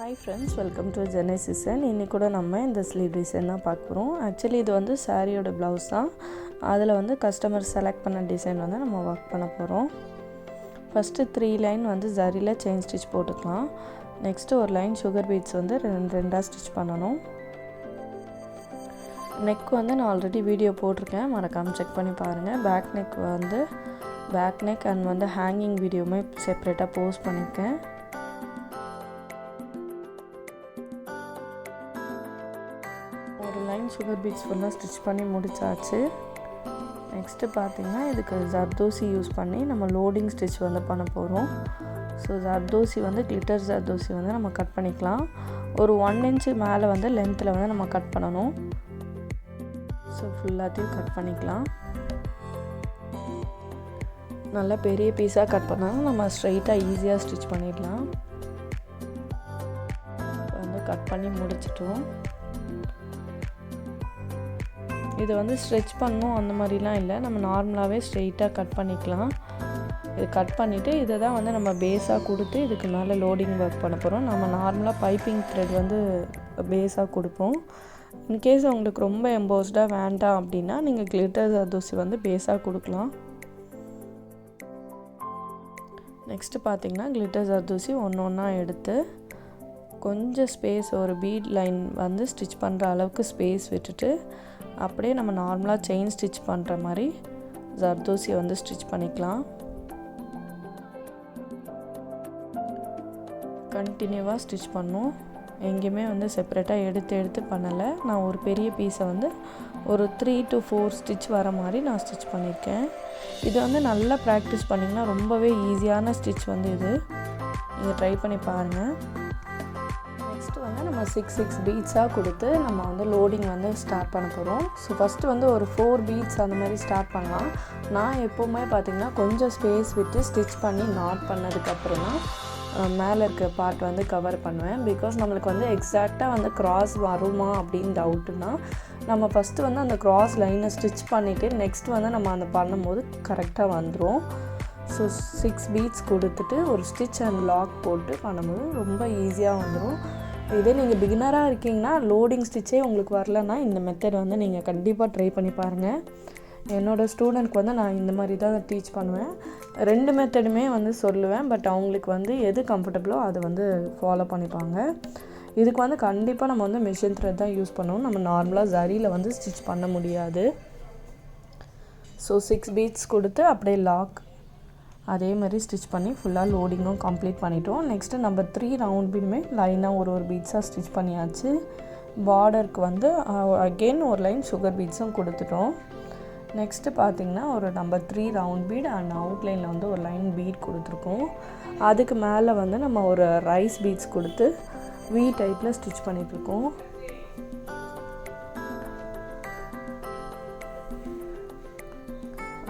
Hi friends, welcome to Genesis Design. இன்னைக்கு கூட நம்ம இந்த ஸ்லீவ் டிசைன் தான் பார்க்க போகிறோம். ஆக்சுவலி இது வந்து சாரியோட ப்ளவுஸ் தான். அதில் வந்து கஸ்டமர் செலக்ட் பண்ண டிசைன் வந்து நம்ம ஒர்க் பண்ண போகிறோம். ஃபஸ்ட்டு 3 லைன் வந்து ஜரியில் செயின் ஸ்டிச் போட்டுக்கலாம். நெக்ஸ்ட்டு ஒரு லைன் சுகர் பீட்ஸ் வந்து ரெண்டாக ஸ்டிச் பண்ணணும். நெக் வந்து நான் ஆல்ரெடி வீடியோ போட்டிருக்கேன், மறக்காமல் செக் பண்ணி பாருங்கள். பேக் நெக் அண்ட் வந்து ஹேங்கிங் வீடியோவுமே செப்பரேட்டாக போஸ்ட் பண்ணியிருக்கேன். ஒரு லைன் சுகர் பீட்ஸ் ஃபுல்லாக ஸ்டிச் பண்ணி முடிச்சாச்சு. நெக்ஸ்ட்டு பார்த்திங்கன்னா இதுக்கு ஜர்தோசி யூஸ் பண்ணி நம்ம லோடிங் ஸ்டிச் வந்து பண்ண போகிறோம். ஸோ ஜர்தோசி வந்து கிளிட்டர் ஜர்தோசி வந்து நம்ம கட் பண்ணிக்கலாம். ஒரு 1 இன்ச்சு மேலே வந்து லென்த்தில் வந்து நம்ம கட் பண்ணணும். ஸோ ஃபுல்லாத்தையும் கட் பண்ணிக்கலாம். நல்லா பெரிய பீஸாக கட் பண்ணாலும் நம்ம ஸ்ட்ரைட்டாக ஈஸியாக ஸ்டிச் பண்ணிடலாம். வந்து கட் பண்ணி முடிச்சிட்டோம். இது வந்து ஸ்ட்ரெச் பண்ணணும் அந்த மாதிரிலாம் இல்லை, நம்ம நார்மலாகவே ஸ்ட்ரெயிட்டாக கட் பண்ணிக்கலாம். இது கட் பண்ணிவிட்டு இதை தான் வந்து நம்ம பேஸாக கொடுத்து இதுக்கு மேலே லோடிங் ஒர்க் பண்ண போகிறோம். நம்ம நார்மலாக பைப்பிங் த்ரெட் வந்து பேஸாக கொடுப்போம். இன்கேஸ் உங்களுக்கு ரொம்ப எம்போஸ்டாக வேண்டாம் அப்படின்னா நீங்கள் கிளிட்டர் ஜர்தோசி வந்து பேஸாக கொடுக்கலாம். நெக்ஸ்ட்டு பார்த்திங்கன்னா கிளிட்டர் ஜர்தோசி ஒன்றா எடுத்து கொஞ்சம் ஸ்பேஸ், ஒரு பீட் லைன் வந்து ஸ்டிச் பண்ணுற அளவுக்கு ஸ்பேஸ் விட்டுட்டு அப்படியே நம்ம நார்மலாக செயின் ஸ்டிச் பண்ணுற மாதிரி ஜர்தோசியை வந்து ஸ்டிச் பண்ணிக்கலாம். கண்டினியூவாக ஸ்டிச் பண்ணணும். எங்கேயுமே வந்து செப்பரேட்டாக எடுத்து பண்ணலை. நான் ஒரு பெரிய பீஸை வந்து ஒரு 3 to 4 ஸ்டிச் வர மாதிரி நான் ஸ்டிச் பண்ணியிருக்கேன். இது வந்து நல்லா ப்ராக்டிஸ் பண்ணிங்கன்னா ரொம்பவே ஈஸியான ஸ்டிச் வந்து இது. நீங்கள் ட்ரை பண்ணி பாருங்கள். நெக்ஸ்ட்டு வந்து நம்ம 6 பீட்ஸாக கொடுத்து நம்ம வந்து லோடிங் வந்து ஸ்டார்ட் பண்ண போகிறோம். ஸோ ஃபஸ்ட்டு வந்து ஒரு 4 பீட்ஸ் அந்த மாதிரி ஸ்டார்ட் பண்ணலாம். நான் எப்போவுமே பார்த்திங்கன்னா கொஞ்சம் ஸ்பேஸ் விட்டு ஸ்டிச் பண்ணி நாட் பண்ணதுக்கப்புறம் தான் மேலே இருக்க பார்ட் வந்து கவர் பண்ணுவேன். பிகாஸ் நம்மளுக்கு வந்து எக்ஸாக்டாக வந்து க்ராஸ் வருமா அப்படின்னு டவுட்டுனா நம்ம ஃபஸ்ட்டு வந்து அந்த க்ராஸ் லைனை ஸ்டிச் பண்ணிவிட்டு நெக்ஸ்ட் வந்து நம்ம அந்த பண்ணும்போது கரெக்டாக வந்துடும். ஸோ 6 பீட்ஸ் கொடுத்துட்டு ஒரு ஸ்டிச் அண்ட் லாக் போட்டு பண்ணும்போது ரொம்ப ஈஸியாக வந்துடும். இதே நீங்கள் பிகினராக இருக்கீங்கன்னா லோடிங் ஸ்டிச்சே உங்களுக்கு வரலன்னா இந்த மெத்தட் வந்து நீங்கள் கண்டிப்பாக ட்ரை பண்ணி பாருங்கள். என்னோடய ஸ்டூடெண்ட்க்கு வந்து நான் இந்த மாதிரி தான் டீச் பண்ணுவேன். 2 மெத்தடுமே வந்து சொல்லுவேன். பட் அவங்களுக்கு வந்து எது கம்ஃபர்டபுளோ அதை வந்து ஃபாலோ பண்ணிப்பாங்க. இதுக்கு வந்து கண்டிப்பாக நம்ம வந்து மிஷின் த்ரெட் தான் யூஸ் பண்ணுவோம். நம்ம நார்மலாக ஜரியில் வந்து ஸ்டிச் பண்ண முடியாது. ஸோ 6 பீட்ஸ் கொடுத்து அப்படியே லாக் அதே மாதிரி ஸ்டிச் பண்ணி ஃபுல்லாக லோடிங்கும் கம்ப்ளீட் பண்ணிட்டோம். நெக்ஸ்ட்டு நம்ம 3 ரவுண்ட் பீடுமே லைனாக ஒரு பீட்ஸாக ஸ்டிச் பண்ணியாச்சு. பார்டருக்கு வந்து அகெயின் ஒரு லைன் சுகர் பீட்ஸும் கொடுத்துட்டோம். நெக்ஸ்ட்டு பார்த்திங்கன்னா ஒரு நம்ம 3 ரவுண்ட் பீட் அண்ட் அவுட்லைனில் வந்து ஒரு லைன் பீட் கொடுத்துருக்கோம். அதுக்கு மேலே வந்து நம்ம ஒரு ரைஸ் பீட்ஸ் கொடுத்து வி டைப்பில் ஸ்டிச் பண்ணிகிட்ருக்கோம்.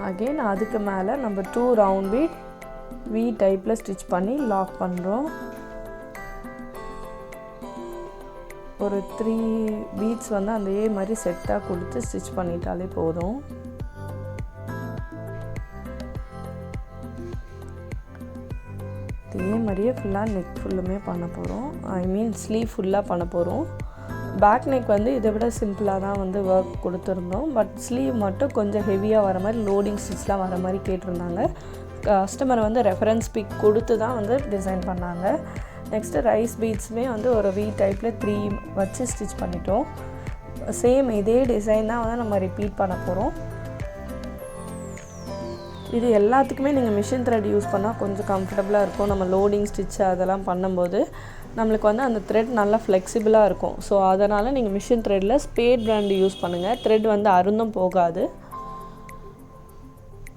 அகெயின் அதுக்கு மேலே நம்ம 2 ரவுண்ட் பீட் வி டைப்பில் ஸ்டிச் பண்ணி லாக் பண்ணுறோம். ஒரு 3 பீட்ஸ் வந்து அதே மாதிரி செட்டாக கொடுத்து ஸ்டிச் பண்ணிட்டாலே போதும். இதே மாதிரியே ஃபுல்லாக நெக் ஃபுல்லுமே பண்ண போகிறோம். ஸ்லீவ் ஃபுல்லாக பண்ண போகிறோம். பேக் நெக் வந்து இதை விட சிம்பிளாக தான் வந்து ஒர்க் கொடுத்துருந்தோம். பட் ஸ்லீவ் மட்டும் கொஞ்சம் ஹெவியாக வர மாதிரி லோடிங் ஸ்டிச்லாம் வர மாதிரி கேட்டிருந்தாங்க. கஸ்டமர் வந்து ரெஃபரன்ஸ் பிக் கொடுத்து தான் வந்து டிசைன் பண்ணாங்க. நெக்ஸ்ட்டு ரைஸ் பீட்ஸுமே வந்து ஒரு வி டைப்பில் 3 வச்சு ஸ்டிச் பண்ணிட்டோம். சேம் இதே டிசைன் தான் வந்து நம்ம ரிப்பீட் பண்ண போகிறோம். இது எல்லாத்துக்குமே நீங்கள் மிஷின் த்ரெட் யூஸ் பண்ணால் கொஞ்சம் கம்ஃபர்டபுளாக இருக்கும். நம்ம லோடிங் ஸ்டிச் அதெல்லாம் பண்ணும்போது நம்மளுக்கு வந்து அந்த த்ரெட் நல்லா ஃப்ளெக்சிபிளாக இருக்கும். ஸோ அதனால் நீங்கள் மிஷின் த்ரெட்டில் ஸ்பேட் பிராண்டு யூஸ் பண்ணுங்கள். த்ரெட் வந்து அருந்தும் போகாது.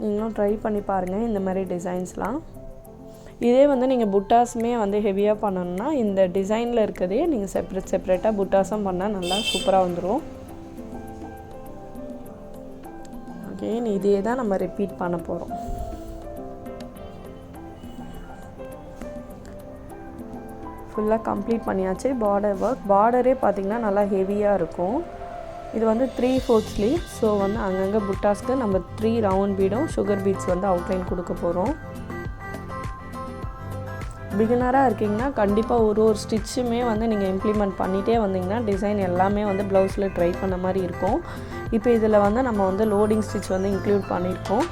நீங்களும் ட்ரை பண்ணி பாருங்கள் இந்த மாதிரி டிசைன்ஸ்லாம். இதே வந்து நீங்கள் புட்டாஸுமே வந்து ஹெவியாக பண்ணணுன்னா இந்த டிசைனில் இருக்கிறதே நீங்கள் செப்பரேட்டாக புட்டாஸும் பண்ணால் நல்லா சூப்பராக வந்துடும். அகெயின் இதே தான் நம்ம ரிப்பீட் பண்ண போகிறோம். ஃபுல்லாக கம்ப்ளீட் பண்ணியாச்சு. பார்டரே பார்த்திங்கன்னா நல்லா ஹெவியாக இருக்கும். இது வந்து 3/4 ஸ்லீவ். ஸோ வந்து அங்கங்கே புட்டாஸ்க்கு நம்ம 3 ரவுண்ட் பீடும் சுகர் பீட்ஸ் வந்து அவுட்லைன் கொடுக்க போகிறோம். பிகினராக இருக்கீங்கன்னா கண்டிப்பாக ஒரு ஸ்டிச்சுமே வந்து நீங்கள் இம்ப்ளிமெண்ட் பண்ணிகிட்டே வந்தீங்கன்னா டிசைன் எல்லாமே வந்து ப்ளவுஸில் ட்ரை பண்ண மாதிரி இருக்கும். இப்போ இதில் வந்து நம்ம வந்து லோடிங் ஸ்டிச் வந்து இன்க்ளூட் பண்ணியிருக்கோம்.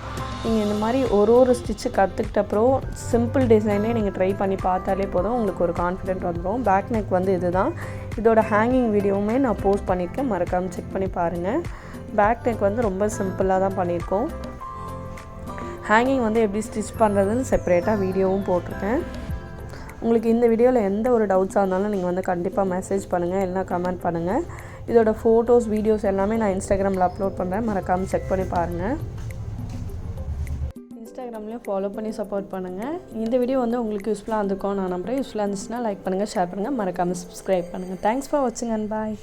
நீங்கள் இந்த மாதிரி ஒரு ஸ்டிச்சு கற்றுக்கிட்ட அப்புறம் சிம்பிள் டிசைனே நீங்கள் ட்ரை பண்ணி பார்த்தாலே போதும், உங்களுக்கு ஒரு கான்ஃபிடென்ட் வந்துடும். பேக் நெக் வந்து இதுதான். இதோட ஹேங்கிங் வீடியோவுமே நான் போஸ்ட் பண்ணியிருக்கேன், மறக்காமல் செக் பண்ணி பாருங்கள். பேக் நெக் வந்து ரொம்ப சிம்பிளாக தான் பண்ணியிருக்கோம். ஹேங்கிங் வந்து எப்படி ஸ்டிச் பண்ணுறதுன்னு செப்பரேட்டாக வீடியோவும் போட்டிருக்கேன். உங்களுக்கு இந்த வீடியோவில் எந்த ஒரு டவுட்ஸாக இருந்தாலும் நீங்கள் வந்து கண்டிப்பாக மெசேஜ் பண்ணுங்கள், இல்லைனா கமெண்ட் பண்ணுங்கள். இதோட ஃபோட்டோஸ் வீடியோஸ் எல்லாமே நான் இன்ஸ்டாகிராமில் அப்லோட் பண்ணுறேன், மறக்காமல் செக் பண்ணி பாருங்கள். இன்ஸ்டாகிராம்லேயும் ஃபாலோ பண்ணி சப்போர்ட் பண்ணுங்கள். இந்த வீடியோ வந்து உங்களுக்கு யூஸ்ஃபுல்லாக இருந்திருக்கும் நான் நம்புறேன். யூஸ்ஃபுல்லாக இருந்துச்சுன்னா லைக் பண்ணுங்கள், ஷேர் பண்ணுங்கள், மறக்காமல் சப்ஸ்கிரைப் பண்ணுங்கள். தேங்க்ஸ் ஃபார் வாட்சிங் அண்ட் பாய்.